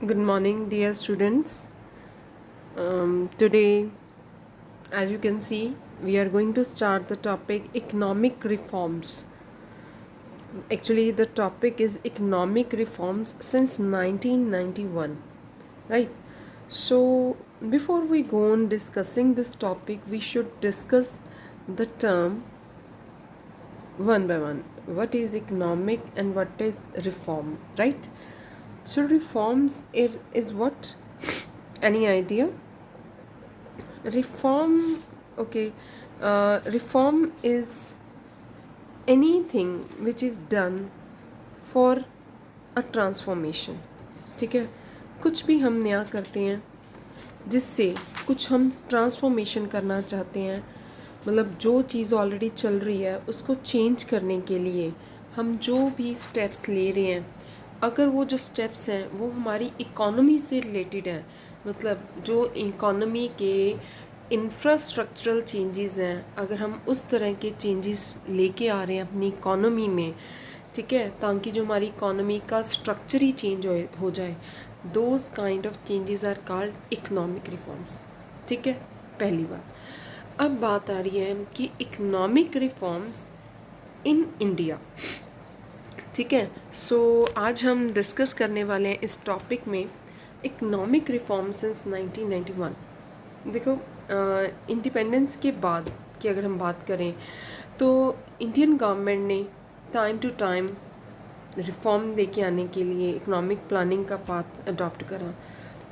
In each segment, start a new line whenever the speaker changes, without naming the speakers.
Good morning, dear students. Today, as you can see, we are going to start the topic economic reforms. Actually, the topic is economic reforms since 1991, right? So, before we go on discussing this topic, we should discuss the term one by one. What is economic and what is reform, right? So, reforms is what? Any idea? Reform, okay. Reform is anything which is done for a transformation. ठीक है, कुछ भी हम नया करते हैं जिससे कुछ हम ट्रांसफॉर्मेशन करना चाहते हैं, मतलब जो चीज़ ऑलरेडी चल रही है उसको चेंज करने के लिए हम जो भी स्टेप्स ले रहे हैं, अगर वो जो स्टेप्स हैं वो हमारी इकोनॉमी से रिलेटेड है, मतलब जो इकोनॉमी के इंफ्रास्ट्रक्चरल चेंजेस हैं, अगर हम उस तरह के चेंजेस लेके आ रहे हैं अपनी इकोनॉमी में, ठीक है, ताकि जो हमारी इकोनॉमी का स्ट्रक्चर ही चेंज हो जाए, those kind of changes are called economic reforms. ठीक है, पहली बात. अब बात आ रही है कि इकोनॉमिक रिफॉर्म्स इन इंडिया. ठीक है, सो आज हम डिस्कस करने वाले हैं इस टॉपिक में इकोनॉमिक रिफॉर्म सिंस 1991. देखो, इंडिपेंडेंस के बाद की अगर हम बात करें तो इंडियन गवर्नमेंट ने टाइम टू टाइम रिफॉर्म लेके आने के लिए इकोनॉमिक प्लानिंग का पाथ अडॉप्ट करा.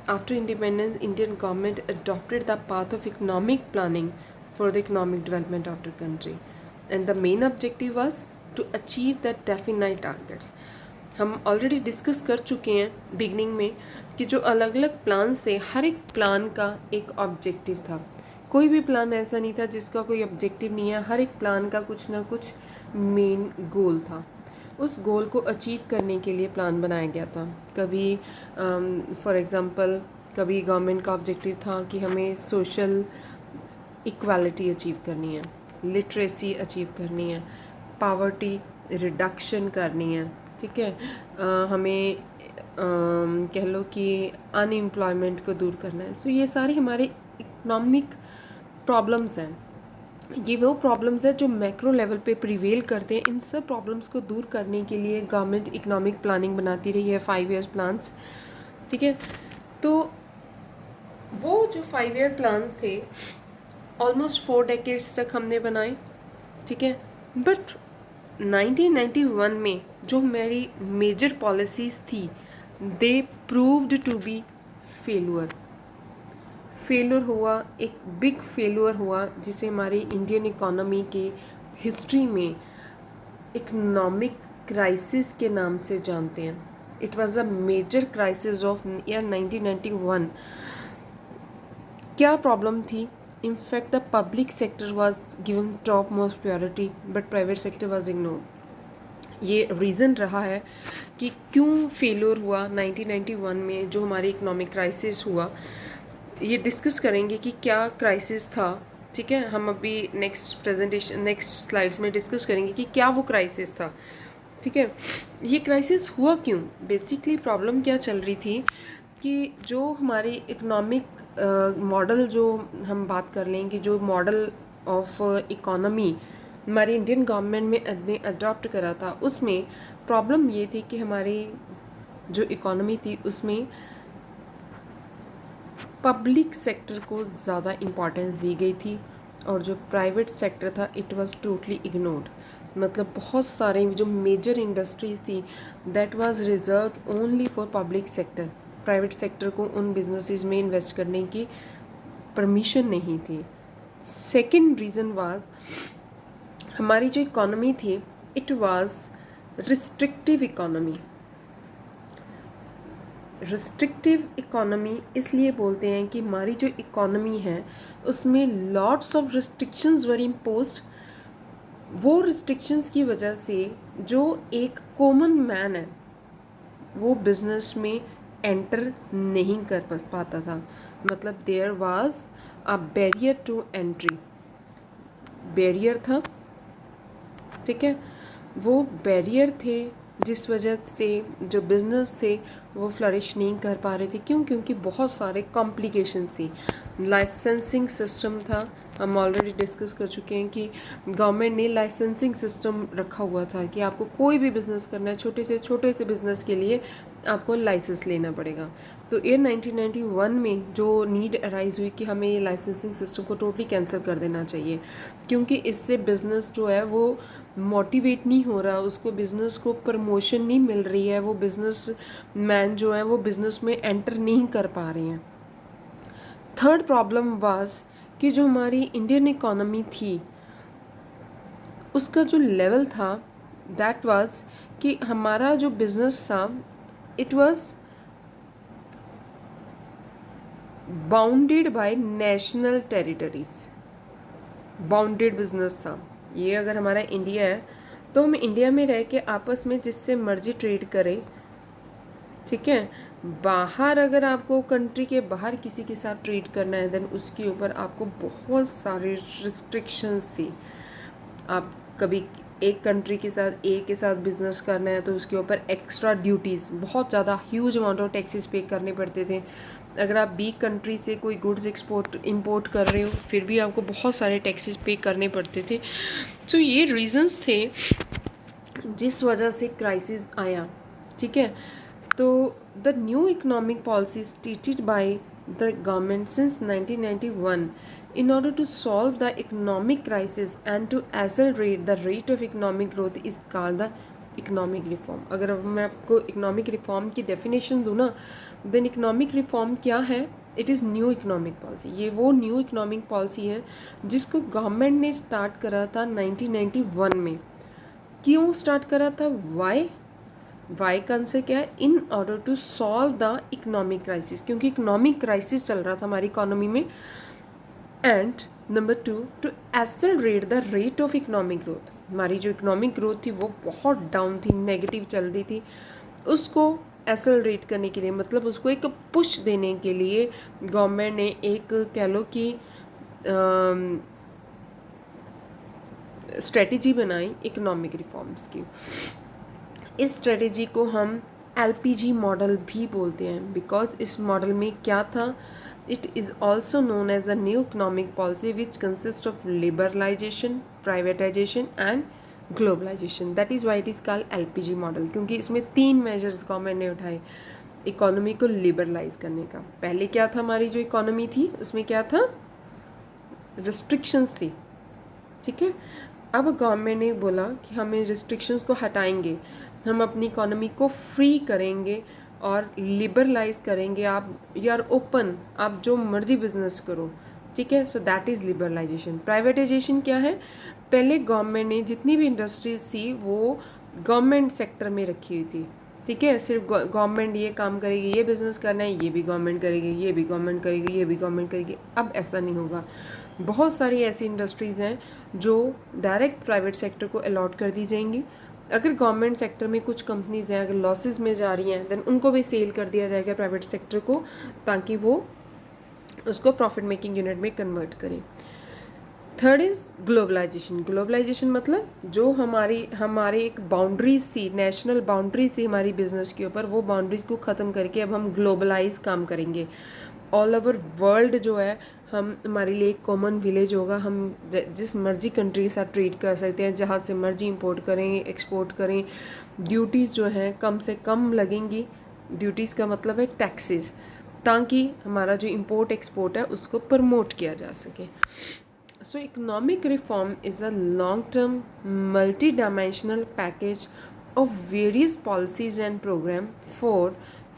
After independence Indian government adopted the path of economic planning for the economic development of the country and the main objective was to achieve the definite targets. हम already discuss कर चुके हैं beginning में कि जो अलग अलग प्लान्स थे, हर एक प्लान का एक ऑब्जेक्टिव था. कोई भी प्लान ऐसा नहीं था जिसका कोई ऑब्जेक्टिव नहीं है. हर एक प्लान का कुछ ना कुछ मेन गोल था. उस गोल को अचीव करने के लिए प्लान बनाया गया था. कभी फॉर एग्ज़ाम्पल कभी गवर्नमेंट का ऑब्जेक्टिव था कि हमें सोशल इक्वालिटी अचीव करनी है, लिटरेसी अचीव करनी है, पावर्टी रिडक्शन करनी है. ठीक है, हमें कह लो कि अनएम्प्लॉयमेंट को दूर करना है. सो ये सारे हमारे इकोनॉमिक प्रॉब्लम्स हैं. ये वो प्रॉब्लम्स हैं जो मैक्रो लेवल पे प्रिवेल करते हैं. इन सब प्रॉब्लम्स को दूर करने के लिए गवर्नमेंट इकोनॉमिक प्लानिंग बनाती रही है, 5 ईयर्स प्लान्स. ठीक है, तो वो जो 5 ईयर प्लान्स थे ऑलमोस्ट 4 डेकेड्स तक हमने बनाए. ठीक है, बट 1991 में जो मेरी मेजर पॉलिसीज़ थी they proved to be failure. Failure हुआ, एक बिग फेलुअर हुआ जिसे हमारी इंडियन इकोनॉमी के हिस्ट्री में इकोनॉमिक क्राइसिस के नाम से जानते हैं. It was a major crisis of year 1991. क्या प्रॉब्लम थी? In fact, the public sector was given top most priority, but private sector was ignored. ये रीज़न रहा है कि क्यों फेलियर हुआ 1991 में जो हमारी इकोनॉमिक क्राइसिस हुआ. ये डिस्कस करेंगे कि क्या क्राइसिस था. ठीक है, हम अभी नेक्स्ट स्लाइड्स में डिस्कस करेंगे कि क्या वो क्राइसिस था. ठीक है, ये क्राइसिस हुआ क्यों. बेसिकली प्रॉब्लम क्या चल रही थी कि जो हमारी इकोनॉमिक मॉडल जो हम बात कर लें कि जो मॉडल ऑफ इकोनॉमी हमारी इंडियन गवर्नमेंट में ने अडॉप्ट करा था, उसमें प्रॉब्लम ये थी कि हमारी जो इकोनॉमी थी उसमें पब्लिक सेक्टर को ज़्यादा इम्पॉर्टेंस दी गई थी और जो प्राइवेट सेक्टर था इट वाज टोटली इग्नोर्ड. मतलब बहुत सारे जो मेजर इंडस्ट्रीज थी that was reserved only for public sector. Private sector को उन बिजनेसेस में इन्वेस्ट करने की परमिशन नहीं थी. सेकंड रीज़न वाज हमारी जो इकोनॉमी थी it was restrictive economy. Restrictive economy इसलिए बोलते हैं कि हमारी जो इकोनॉमी है उसमें lots of restrictions were imposed. वो रिस्ट्रिक्शंस की वजह से जो एक कॉमन मैन है वो बिजनेस में एंटर नहीं कर पाता था. मतलब there was a barrier to entry. Barrier था. ठीक है, वो बैरियर थे जिस वजह से जो बिज़नेस थे वो फ्लरिश नहीं कर पा रहे थे। क्यों? क्योंकि बहुत सारे कॉम्प्लिकेशंस थी। लाइसेंसिंग सिस्टम था, हम ऑलरेडी डिस्कस कर चुके हैं कि गवर्नमेंट ने लाइसेंसिंग सिस्टम रखा हुआ था कि आपको कोई भी बिज़नेस करना है, छोटे से बिज़नेस के लिए आपको लाइसेंस लेना पड़ेगा। तो ईयर 1991 में जो नीड अराइज़ हुई कि हमें ये लाइसेंसिंग सिस्टम को टोटली कैंसिल कर देना चाहिए, क्योंकि इससे बिज़नेस जो है वो मोटिवेट नहीं हो रहा, उसको बिज़नेस को प्रमोशन नहीं मिल रही है, वो बिज़नेस मैन जो है वो बिज़नेस में एंटर नहीं कर पा रहे हैं। थर्ड प्रॉब्लम वाज कि जो हमारी इंडियन इकोनॉमी थी उसका जो लेवल था दैट वाज कि हमारा जो बिज़नेस था it was bounded by national territories. Bounded business था ये। अगर हमारा इंडिया है तो हम इंडिया में रह के आपस में जिससे मर्जी ट्रेड करें, ठीक है। बाहर अगर आपको कंट्री के बाहर किसी के साथ ट्रेड करना है देन उसके ऊपर आपको बहुत सारे रिस्ट्रिक्शंस थी। आप कभी एक कंट्री के साथ बिजनेस करना है तो उसके ऊपर एक्स्ट्रा ड्यूटीज़, बहुत ज़्यादा ह्यूज अमाउंट ऑफ टैक्सेस पे करने पड़ते थे। अगर आप बी कंट्री से कोई गुड्स इंपोर्ट कर रहे हो फिर भी आपको बहुत सारे टैक्सेस पे करने पड़ते थे। तो ये रीजंस थे जिस वजह से क्राइसिस आया, ठीक है। तो the new economic policy stated by the government since 1991 in order to solve the economic crisis and to accelerate the rate of economic growth is called the economic reform. अगर अब मैं आपको इकोनॉमिक रिफॉर्म की definition दूँ ना, then economic reform क्या है? It is new economic policy. ये वो न्यू इकोनॉमिक पॉलिसी है जिसको गवर्नमेंट ने स्टार्ट करा था 1991 में। क्यों स्टार्ट करा था? वाई का आंसर क्या है? In order to solve the economic crisis, क्योंकि इकोनॉमिक क्राइसिस चल रहा था हमारी इकोनॉमी में। And number 2 to accelerate the rate of economic growth. हमारी जो इकोनॉमिक ग्रोथ थी वो बहुत डाउन थी, नेगेटिव चल रही थी। उसको एक्सेलरेट करने के लिए, मतलब उसको एक पुश देने के लिए गवर्नमेंट ने एक कह लो कि स्ट्रेटजी बनाई इकोनॉमिक रिफॉर्म्स की। इस स्ट्रेटजी को हम एलपीजी मॉडल भी बोलते हैं, बिकॉज इस मॉडल में क्या था? It is also known as a new economic policy which consists of liberalization, privatization and globalization. That is why it is called LPG model, क्योंकि इसमें 3 मेजर्स गवर्नमेंट ने उठाए इकोनॉमी को लिबरलाइज करने का। पहले क्या था? हमारी जो इकोनॉमी थी उसमें क्या था? रिस्ट्रिक्शंस थी, ठीक है। अब गवर्नमेंट ने बोला कि हम इन रिस्ट्रिक्शंस को हटाएंगे, हम अपनी इकोनॉमी को फ्री करेंगे और लिबरलाइज करेंगे। आप यू आर ओपन, आप जो मर्जी बिजनेस करो, ठीक है। So that is liberalisation. Privatisation क्या है? पहले गवर्नमेंट ने जितनी भी इंडस्ट्रीज थी वो गवर्नमेंट सेक्टर में रखी हुई थी, ठीक है। सिर्फ गवर्नमेंट ये काम करेगी, ये बिज़नेस करना है ये भी गवर्नमेंट करेगी, ये भी गवर्नमेंट करेगी, ये भी गवर्नमेंट करेगी। अब ऐसा नहीं होगा। बहुत सारी ऐसी इंडस्ट्रीज़ हैं जो डायरेक्ट प्राइवेट सेक्टर को अलॉट कर दी जाएंगी। अगर गवर्नमेंट सेक्टर में कुछ कंपनीज हैं अगर लॉसेस में जा रही हैं देन उनको भी सेल कर दिया जाएगा प्राइवेट सेक्टर को, ताकि वो उसको प्रॉफिट मेकिंग यूनिट में कन्वर्ट करें। Third is globalisation. ग्लोबलाइजेशन मतलब जो हमारे एक बाउंड्रीज थी, नेशनल बाउंड्रीज थी हमारी बिजनेस के ऊपर, वो बाउंड्रीज को ख़त्म करके अब हम ग्लोबलाइज काम करेंगे। ऑल ओवर वर्ल्ड जो है हमारे लिए एक कॉमन विलेज होगा। हम जिस मर्जी कंट्री के साथ ट्रेड कर सकते हैं, जहाँ से मर्जी इंपोर्ट करें एक्सपोर्ट करें। ड्यूटीज़ जो हैं कम से कम लगेंगी। ड्यूटीज़ का मतलब है टैक्सेस, ताकि हमारा जो इंपोर्ट एक्सपोर्ट है उसको प्रमोट किया जा सके। So economic reform is a long term multi dimensional package of various policies and programme for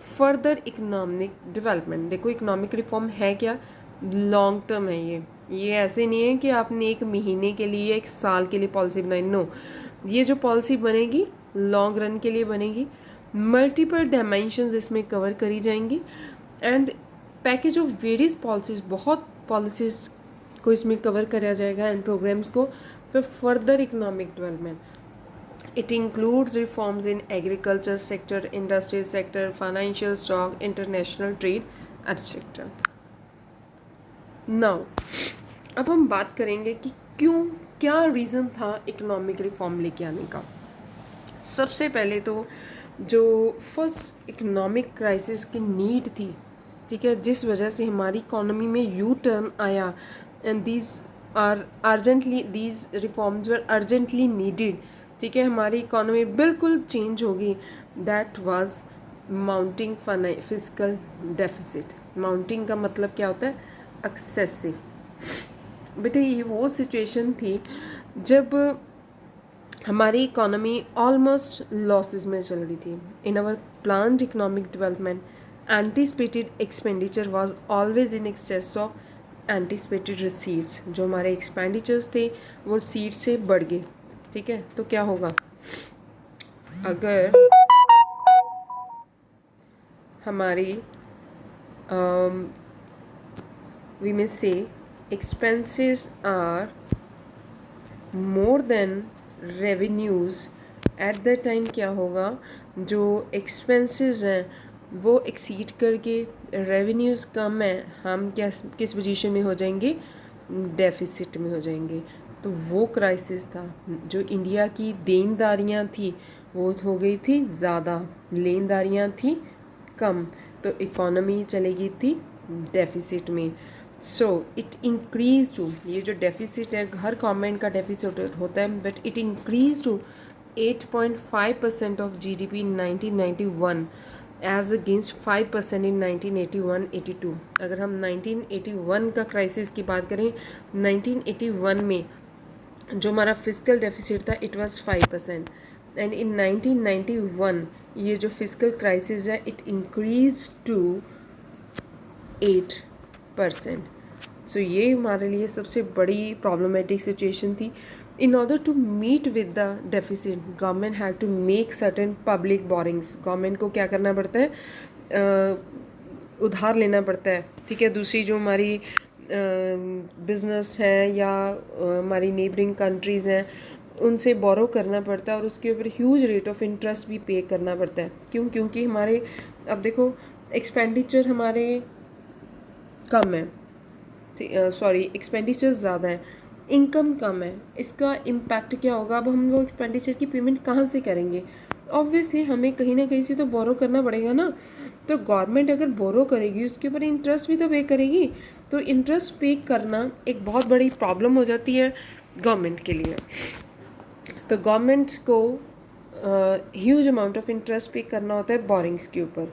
further economic development. देखो इकोनॉमिक रिफॉर्म है क्या? लॉन्ग टर्म है ये ऐसे नहीं है कि आपने एक महीने के लिए एक साल के लिए पॉलिसी बनाई। नो, ये जो पॉलिसी बनेगी लॉन्ग रन के लिए बनेगी। मल्टीपल डायमेंशंस इसमें कवर करी जाएंगी and package of various policies, बहुत पॉलिसीज़ को इसमें कवर करा जाएगा एंड प्रोग्राम्स को for further economic development. It includes reforms in agriculture sector, industrial sector, financial stock, international trade, etc. Now, अब हम बात करेंगे कि क्या रीज़न था इकोनॉमिक रिफॉर्म लेके आने का। सबसे पहले तो जो फर्स्ट इकोनॉमिक क्राइसिस की नीड थी, ठीक है, जिस वजह से हमारी इकोनॉमी में यू टर्न आया, and these reforms were urgently needed, ठीक है, हमारी इकोनॉमी बिल्कुल चेंज होगी। That was mounting physical deficit. Mounting का मतलब क्या होता है? एक्सेसिव। बेटे ये वो सिचुएशन थी जब हमारी इकोनॉमी ऑलमोस्ट लॉसेस में चल रही थी। In our planned economic development, anticipated expenditure was always in excess of anticipated receipts. जो हमारे एक्सपेंडिचर्स थे वो रिसीट से बढ़ गए, ठीक है। तो क्या होगा अगर हमारी वी मे से expenses are more than revenues, at the time क्या होगा, जो एक्सपेंसेस हैं वो एक्सीड करके रेवेन्यूज़ कम है, हम क्या किस पोजीशन में हो जाएंगे? डेफिसिट में हो जाएंगे। तो वो क्राइसिस था। जो इंडिया की देनदारियां थी वो हो गई थी ज़्यादा, लेनदारियां थी कम, तो इकोनॉमी चलेगी थी डेफिसिट में। सो इट इंक्रीज टू, ये जो डेफिसिट है हर गवर्नमेंट का डेफिसिट होता है, but it increase to 8.5% of GDP in 1991 as against 5% in 1981-82। अगर हम 1981 का क्राइसिस की बात करें, 1981 में जो हमारा फिजिकल डेफिसिट था इट वाज 5%, एंड इन 1991 ये जो फिजिकल क्राइसिस है इट इंक्रीज टू 8%। सो ये हमारे लिए सबसे बड़ी प्रॉब्लमेटिक सिचुएशन थी। In order to meet with the deficit, government have to make certain public borrowings. Government को क्या करना पड़ता है? उधार लेना पड़ता है, ठीक है। दूसरी जो हमारी बिजनेस है या हमारी नेबरिंग कंट्रीज़ हैं उनसे बोरो करना पड़ता है, और उसके ऊपर ह्यूज रेट ऑफ इंटरेस्ट भी पे करना पड़ता है। क्यों? क्योंकि हमारे अब देखो एक्सपेंडिचर हमारे कम है, सॉरी एक्सपेंडिचर ज़्यादा है, इनकम कम है। इसका इम्पैक्ट क्या होगा? अब हम लोग एक्सपेंडिचर की पेमेंट कहाँ से करेंगे? ऑब्वियसली हमें कहीं ना कहीं से तो बोरो करना पड़ेगा ना। तो गवर्नमेंट अगर बोरो करेगी उसके ऊपर इंटरेस्ट भी तो पे करेगी, तो इंटरेस्ट पे करना एक बहुत बड़ी प्रॉब्लम हो जाती है गवर्नमेंट के लिए। तो गवर्नमेंट को ह्यूज अमाउंट ऑफ इंटरेस्ट पे करना होता है बोरिंग्स के ऊपर।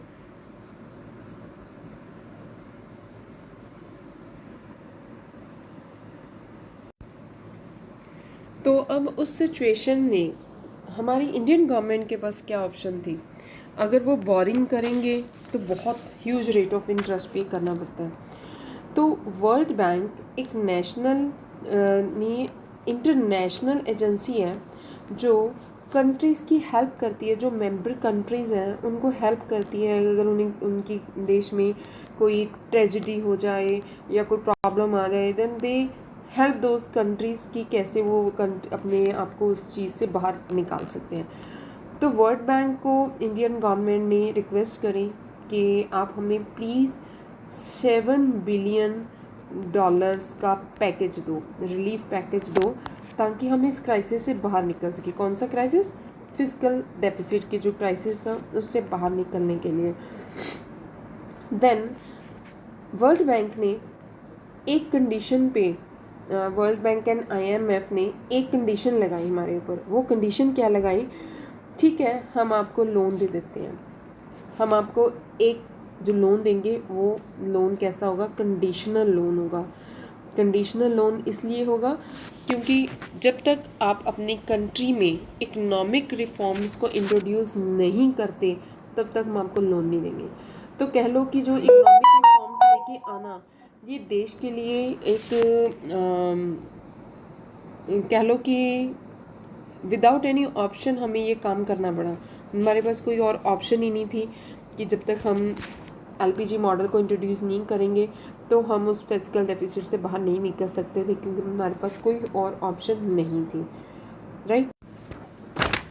तो अब उस सिचुएशन में हमारी इंडियन गवर्नमेंट के पास क्या ऑप्शन थी? अगर वो बोरिंग करेंगे तो बहुत ह्यूज रेट ऑफ इंटरेस्ट पे करना पड़ता है। तो वर्ल्ड बैंक एक नेशनल ने इंटरनेशनल एजेंसी है जो कंट्रीज़ की हेल्प करती है, जो मेंबर कंट्रीज़ हैं उनको हेल्प करती है। अगर उन्हें उनकी देश में कोई ट्रेजिडी हो जाए या कोई प्रॉब्लम आ जाए, then they help those countries की कैसे वो अपने आप को उस चीज़ से बाहर निकाल सकते हैं। तो वर्ल्ड बैंक को इंडियन गवर्नमेंट ने रिक्वेस्ट करी कि आप हमें प्लीज़ $7 बिलियन का पैकेज दो, रिलीफ पैकेज दो, ताकि हम इस क्राइसिस से बाहर निकल सके। कौन सा क्राइसिस? फिजिकल डेफिसिट की जो क्राइसिस था उससे बाहर निकलने के लिए। देन वर्ल्ड बैंक ने एक कंडीशन पे, वर्ल्ड बैंक एंड IMF ने एक कंडीशन लगाई हमारे ऊपर। वो कंडीशन क्या लगाई? ठीक है, हम आपको लोन दे देते हैं, हम आपको एक जो लोन देंगे वो लोन कैसा होगा? कंडीशनल लोन होगा। कंडीशनल लोन इसलिए होगा क्योंकि जब तक आप अपनी कंट्री में इकोनॉमिक रिफॉर्म्स को इंट्रोड्यूस नहीं करते तब तक हम आपको लोन नहीं देंगे। तो कह लो कि जो इकोनॉमिक रिफॉर्म्स लेके आना ये देश के लिए एक कह लो कि विदाउट एनी ऑप्शन हमें ये काम करना पड़ा। हमारे पास कोई और ऑप्शन ही नहीं थी कि जब तक हम LPG मॉडल को इंट्रोड्यूस नहीं करेंगे तो हम उस फिजिकल डेफिसिट से बाहर नहीं निकल सकते थे, क्योंकि हमारे पास कोई और ऑप्शन नहीं थी, राइट।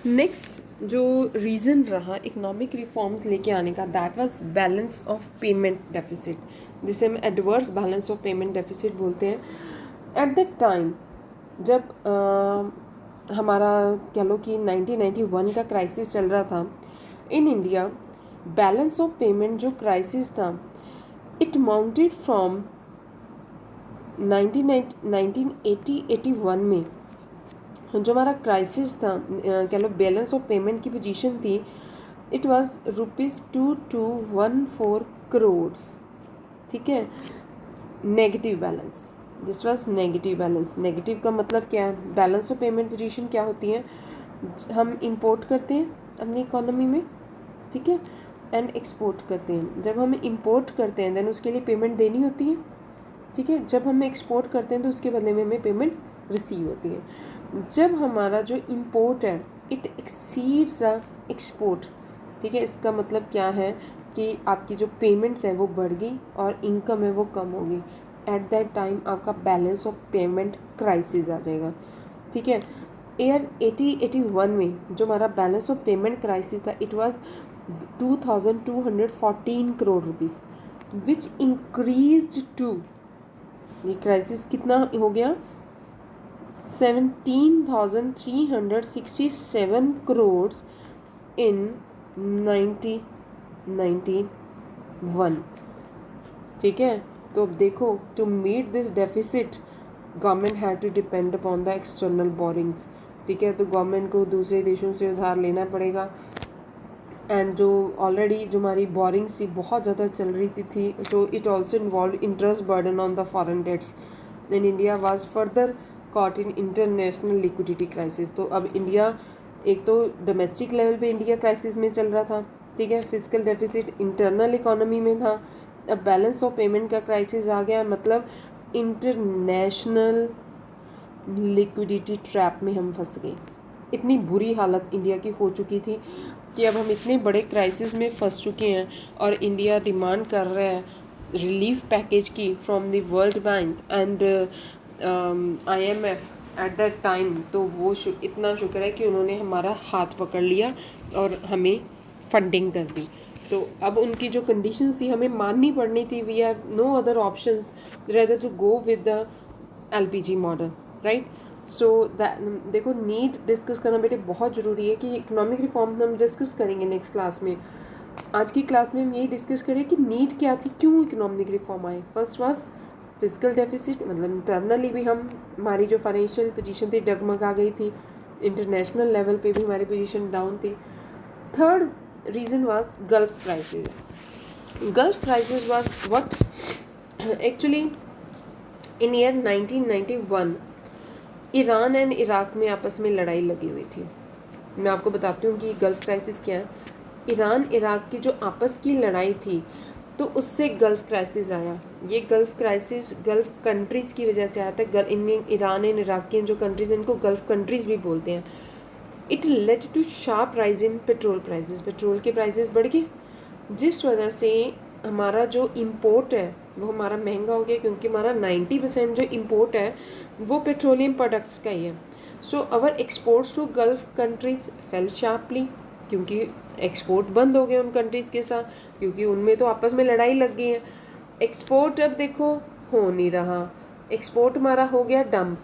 नेक्स्ट जो रीज़न रहा इकोनॉमिक रिफॉर्म्स लेके आने का, that was balance of payment deficit, जिसे हम adverse balance of payment deficit बोलते हैं। एट दैट टाइम जब हमारा कह लो कि 1991 का क्राइसिस चल रहा था in India, balance of payment जो क्राइसिस था इट माउंटेड फ्रॉम 1980-81 में जो हमारा क्राइसिस था, कह लो बैलेंस ऑफ पेमेंट की पोजीशन थी, इट वाज ₹2214 करोड्स, ठीक है, negative balance. This was negative balance. Negative का मतलब क्या है? बैलेंस ऑफ पेमेंट पोजीशन क्या होती है? हम इंपोर्ट करते हैं अपनी इकोनॉमी में, ठीक है, एंड एक्सपोर्ट करते हैं। जब हम इंपोर्ट करते हैं देन उसके लिए पेमेंट देनी होती है, ठीक है। जब हम एक्सपोर्ट करते हैं तो उसके बदले में हमें पेमेंट रिसीव होती है। जब हमारा जो इंपोर्ट है इट एक्सीड्स द एक्सपोर्ट, ठीक है, इसका मतलब क्या है कि आपकी जो पेमेंट्स है वो बढ़ गई और इनकम है वो कम हो गई। एट दैट टाइम आपका बैलेंस ऑफ पेमेंट क्राइसिस आ जाएगा, ठीक है। ईयर 80-81 में जो हमारा बैलेंस ऑफ पेमेंट क्राइसिस था it was 2214 crore rupees which increased to, ये क्राइसिस कितना हो गया, 17,367 करोड़ इन 1991, ठीक है। तो अब देखो, to meet this deficit government had to depend upon the external borrowings, ठीक है। तो गवर्नमेंट को दूसरे देशों से उधार लेना पड़ेगा एंड जो ऑलरेडी जो हमारी बोरिंग्स थी बहुत ज़्यादा चल रही थी, तो it also involve interest burden on the foreign debts in India was further caught in international liquidity crisis. तो अब इंडिया, एक तो डोमेस्टिक लेवल पे इंडिया क्राइसिस में चल रहा था, ठीक है, फिजिकल डेफिसिट इंटरनल इकोनॉमी में था, अब बैलेंस ऑफ पेमेंट का क्राइसिस आ गया, मतलब इंटरनेशनल लिक्विडिटी ट्रैप में हम फंस गए। इतनी बुरी हालत इंडिया की हो चुकी थी कि अब हम इतने बड़े क्राइसिस में फंस चुके हैं और इंडिया डिमांड कर रहा है रिलीफ पैकेज की from the world bank and IMF eight that time. तो वो इतना शुक्र है कि उन्होंने हमारा हाथ पकड़ लिया और हमें फंडिंग कर दी। तो अब उनकी जो कंडीशंस थी हमें माननी पड़नी थी। We have no other options rather to go with the LPG model, right. So देखो, नीड डिस्कस करना बेटे बहुत ज़रूरी है कि इकोनॉमिक रिफॉर्म हम डिस्कस करेंगे नेक्स्ट क्लास में। आज की क्लास में हम यही डिस्कस करें कि नीड क्या थी, क्यों इकोनॉमिक रिफॉर्म आए। फर्स्ट वाज फिजिकल डेफिसिट, मतलब इंटरनली भी हमारी जो फाइनेंशियल पोजीशन थी डगमगा गई थी, इंटरनेशनल लेवल पे भी हमारी पोजीशन डाउन थी। Third reason was gulf crisis. Gulf crisis was what actually in year 1991 Iran and Iraq में आपस में लड़ाई लगी हुई थी। मैं आपको बताती हूँ कि गल्फ़ क्राइसिस क्या है। ईरान इराक की जो आपस की लड़ाई थी तो उससे गल्फ़ क्राइसिस आया। ये गल्फ़ क्राइसिस गल्फ़ कंट्रीज़ की वजह से आया था। ईरान एंड इराक की जो कंट्रीज़ हैं इनको गल्फ़ कंट्रीज़ भी बोलते हैं। It led to sharp rise in petrol prices. Petrol के प्राइसेस बढ़ गए जिस वजह से हमारा जो इम्पोर्ट है वो हमारा महंगा हो गया, क्योंकि हमारा 90% जो इम्पोर्ट है वो पेट्रोलियम प्रोडक्ट्स का ही है। So our exports to Gulf countries fell sharply, क्योंकि एक्सपोर्ट बंद हो गए उन कंट्रीज़ के साथ, क्योंकि उनमें तो आपस में लड़ाई लग गई है। एक्सपोर्ट अब देखो हो नहीं रहा, एक्सपोर्ट हमारा हो गया डंप।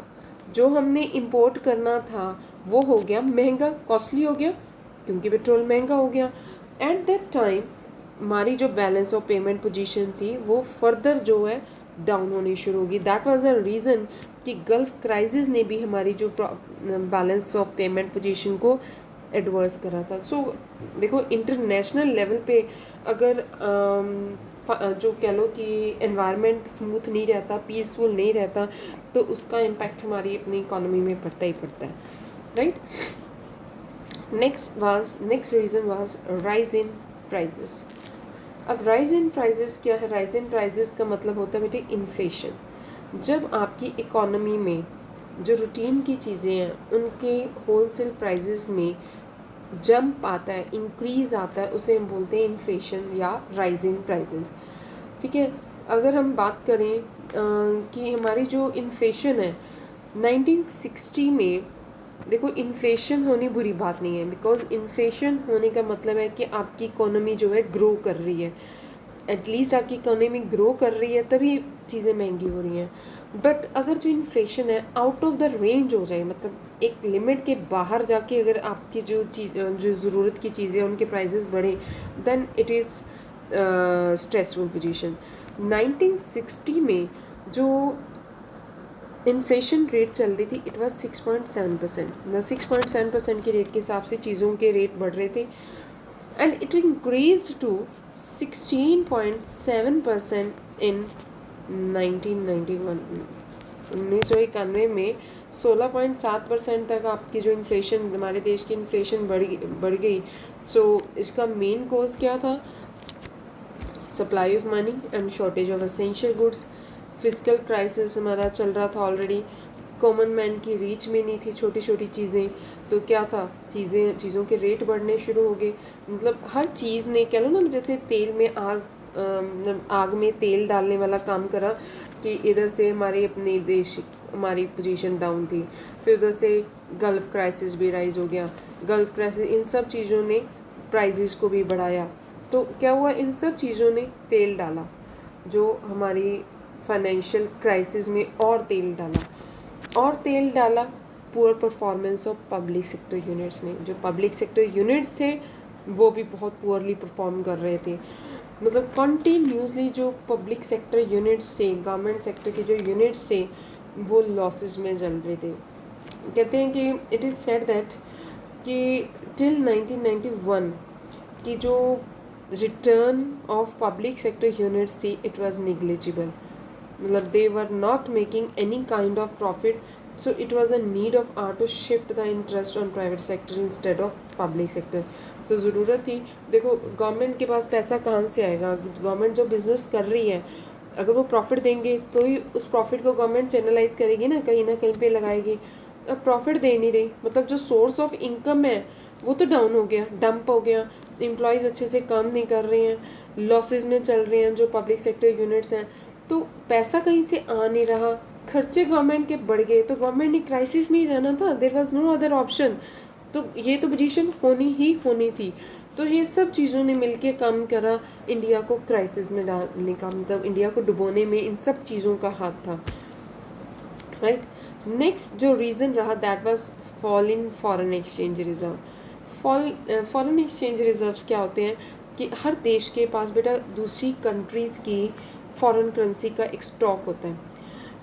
जो हमने इंपोर्ट करना था वो हो गया महंगा, कॉस्टली हो गया, क्योंकि पेट्रोल महंगा हो गया। एट दैट टाइम हमारी जो बैलेंस ऑफ पेमेंट पोजीशन थी वो फर्दर जो है डाउन होनी शुरू होगी। दैट वाज द रीज़न कि गल्फ क्राइसिस ने भी हमारी जो बैलेंस ऑफ पेमेंट पोजीशन को एडवर्स करा था। सो देखो, इंटरनेशनल लेवल पे अगर जो कह लो कि एनवायरनमेंट स्मूथ नहीं रहता, पीसफुल नहीं रहता, तो उसका इम्पैक्ट हमारी अपनी इकोनॉमी में पड़ता ही पड़ता है, right. Next reason was rise in prices. अब राइज इन प्राइजेस क्या है? राइज इन प्राइजेस का मतलब होता है बेटे इन्फ्लेशन। जब आपकी इकोनॉमी में जो रूटीन की चीज़ें हैं उनके होलसेल प्राइजेस में जंप आता है, इंक्रीज़ आता है, उसे हम बोलते हैं इन्फ्लेशन या राइजिंग प्राइजेस, ठीक है। अगर हम बात करें कि हमारी जो इन्फ्लेशन है 1960 में, देखो इन्फ्लेशन होनी बुरी बात नहीं है, बिकॉज इन्फ्लेशन होने का मतलब है कि आपकी इकोनॉमी जो है ग्रो कर रही है। एटलीस्ट आपकी इकोनॉमी ग्रो कर रही है तभी चीज़ें महंगी हो रही हैं। बट अगर जो इन्फ्लेशन है आउट ऑफ द रेंज हो जाए, मतलब एक लिमिट के बाहर जाके अगर आपकी जो चीज़ जो ज़रूरत की चीज़ें उनके प्राइसेस बढ़े, then it is stressful position. 1960 में जो इन्फ्लेशन रेट चल रही थी इट वाज 6.7%। 6.7% के रेट के हिसाब से चीज़ों के रेट बढ़ रहे थे एंड इट इंक्रीज टू 16.7% इन 1991। 1991 में 16.7% तक आपकी जो इन्फ्लेशन, हमारे देश की इन्फ्लेशन बढ़ गई। सो इसका मेन कॉज क्या था? Supply of money and shortage of essential goods. Physical crisis हमारा चल रहा था ऑलरेडी, कॉमन मैन की रीच में नहीं थी छोटी छोटी चीज़ें, तो क्या था, चीज़ों के रेट बढ़ने शुरू हो गए। मतलब हर चीज़ ने, कह लो ना, जैसे तेल में आग में तेल डालने वाला काम करा कि इधर से हमारे अपने देश हमारी पोजीशन डाउन थी, फिर उधर से गल्फ़ क्राइसिस भी राइज हो गया। गल्फ़ क्राइसिस, इन सब चीज़ों ने प्राइजेस को भी बढ़ाया। तो क्या हुआ, इन सब चीज़ों ने तेल डाला जो हमारी फाइनेंशियल क्राइसिस में, और तेल डाला poor performance of public sector units ने। जो पब्लिक सेक्टर यूनिट्स थे वो भी बहुत पुअरली परफॉर्म कर रहे थे। मतलब कंटिन्यूसली जो पब्लिक सेक्टर यूनिट्स थे, गवर्नमेंट सेक्टर के जो यूनिट्स थे, वो लॉसेस में चल रहे थे। कहते हैं कि इट इज़ सेड दैट कि टिल 1991 की जो return of public sector units थी इट वाज नेग्लिजिबल। मतलब they were not making any kind of profit, so it was a need of R to shift the interest on private sector instead of public sector। so ज़रूरत थी, देखो government के पास पैसा कहाँ से आएगा? Government जो बिज़नेस कर रही है, अगर वो प्रॉफिट देंगे तो ही उस प्रॉफिट को गवर्नमेंट चैनलाइज करेगी ना कहीं पे लगाएगी। अब प्रॉफिट दे नहीं रही, मतलब जो सोर्स ऑफ इनकम है वो तो डाउन हो गया, डंप हो गया, एम्प्लॉयज़ अच्छे से काम नहीं कर रहे हैं, लॉसेज में चल रहे हैं जो पब्लिक सेक्टर यूनिट्स हैं, तो पैसा कहीं से आ नहीं रहा, खर्चे गवर्नमेंट के बढ़ गए, तो गवर्नमेंट ने क्राइसिस में ही जाना था। There was no other option. तो ये तो पोजीशन होनी थी। तो ये सब चीज़ों ने मिलके काम करा इंडिया को क्राइसिस में डालने का, मतलब इंडिया को डुबोने में इन सब चीज़ों का हाथ था, राइट। नेक्स्ट जो रीज़न रहा that was fall in foreign exchange reserve. Foreign exchange reserves क्या होते हैं कि हर देश के पास बेटा दूसरी कंट्रीज़ की फॉरेन करेंसी का एक स्टॉक होता है,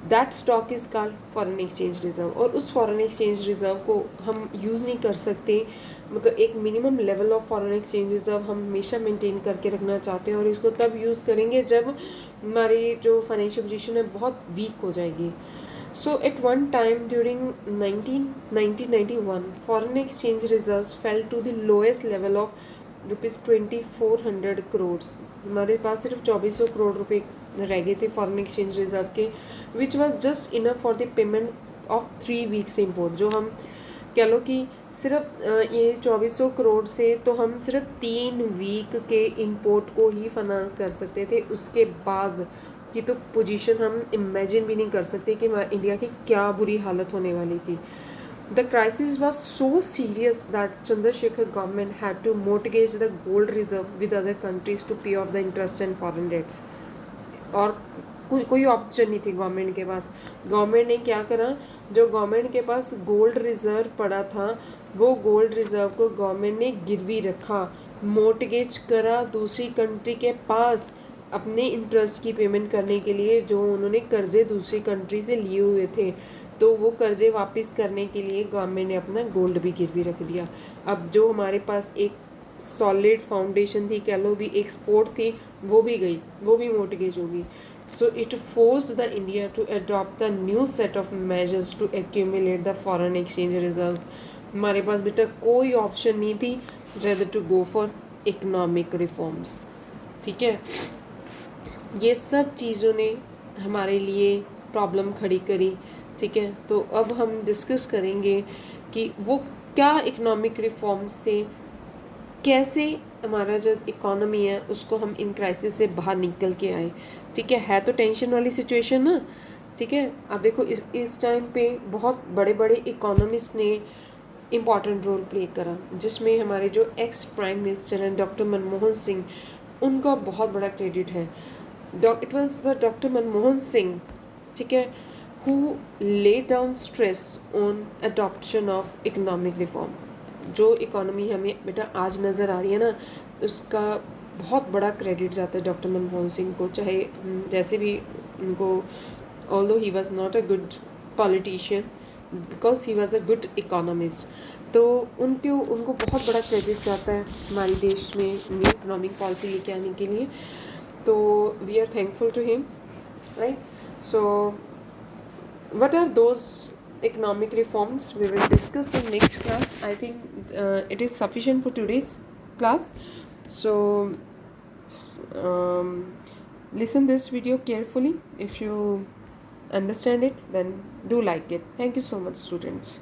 that stock is called foreign exchange reserve. और उस फॉरेन एक्सचेंज रिजर्व को हम यूज़ नहीं कर सकते, मतलब एक minimum level of foreign exchange reserve हम हमेशा मेंटेन करके रखना चाहते हैं, और इसको तब यूज़ करेंगे जब हमारी जो फाइनेंशियल पोजीशन है बहुत वीक हो जाएगी। So at one time during 1991, foreign exchange reserves fell to the lowest level of ₹2400 crores। हमारे पास सिर्फ 2400 करोड़ रुपए रह गए थे फॉरेन एक्सचेंज रिजर्व के, which was just enough for the payment of 3 weeks import. जो हम कह लो कि सिर्फ ये 2400 करोड़ से तो हम सिर्फ 3 वीक के इम्पोर्ट को ही फाइनेंस कर सकते थे। उसके बाद की तो पोजीशन हम इमेजिन भी नहीं कर सकते कि इंडिया की क्या बुरी हालत होने वाली थी। The crisis was so serious that Chandrashekhar government had to mortgage the gold reserve with other countries to pay off the interest and foreign debts. और कोई ऑप्शन नहीं थी गवर्नमेंट के पास। गवर्नमेंट ने क्या करा, जो गवर्नमेंट के पास गोल्ड रिजर्व पड़ा था वो गोल्ड रिजर्व को गवर्नमेंट ने गिरवी रखा, मोर्टगेज करा दूसरी कंट्री के पास अपने इंटरेस्ट की पेमेंट करने के लिए, जो उन्होंने कर्जे दूसरी कंट्री से लिए हुए थे। तो वो कर्जे वापस करने के लिए गवर्नमेंट ने अपना गोल्ड भी गिरवी रख दिया। अब जो हमारे पास एक सॉलिड फाउंडेशन थी, कह लो भी एक सपोर्ट थी, वो भी गई, वो भी मोर्टगेज होगी। So it forced the India to adopt the new set of measures to accumulate the foreign exchange reserves. हमारे पास बेटा कोई ऑप्शन नहीं थी rather to go for economic reforms. ठीक है, ये सब चीज़ों ने हमारे लिए प्रॉब्लम खड़ी करी। ठीक है, तो अब हम डिस्कस करेंगे कि वो क्या इकोनॉमिक रिफॉर्म्स थे, कैसे हमारा जो इकोनॉमी है उसको हम इन क्राइसिस से बाहर निकल के आए। ठीक है तो टेंशन वाली सिचुएशन ना। ठीक है, अब देखो इस टाइम पे बहुत बड़े बड़े इकोनॉमिस्ट ने इम्पॉर्टेंट रोल प्ले करा, जिसमें हमारे जो एक्स प्राइम मिनिस्टर हैं डॉक्टर मनमोहन सिंह उनका बहुत बड़ा क्रेडिट है. It was the doctor Manmohan Singh, ठीक है, who lay down stress on adoption of economic reform. जो इकोनॉमी हमें बेटा आज नज़र आ रही है ना, उसका बहुत बड़ा क्रेडिट जाता है डॉक्टर मनमोहन सिंह को. चाहे जैसे भी उनको, although he was not a good politician, because he was a good economist. तो उनको बहुत बड़ा क्रेडिट जाता है हमारे देश में न्यू इकोनॉमिक पॉलिसी लेके आने के लिए. तो we are thankful to him, right. So what are those economic reforms we will discuss in next class. I think it is sufficient for today's class. So um, listen this video carefully. If you understand it, then do like it. Thank you so much, students.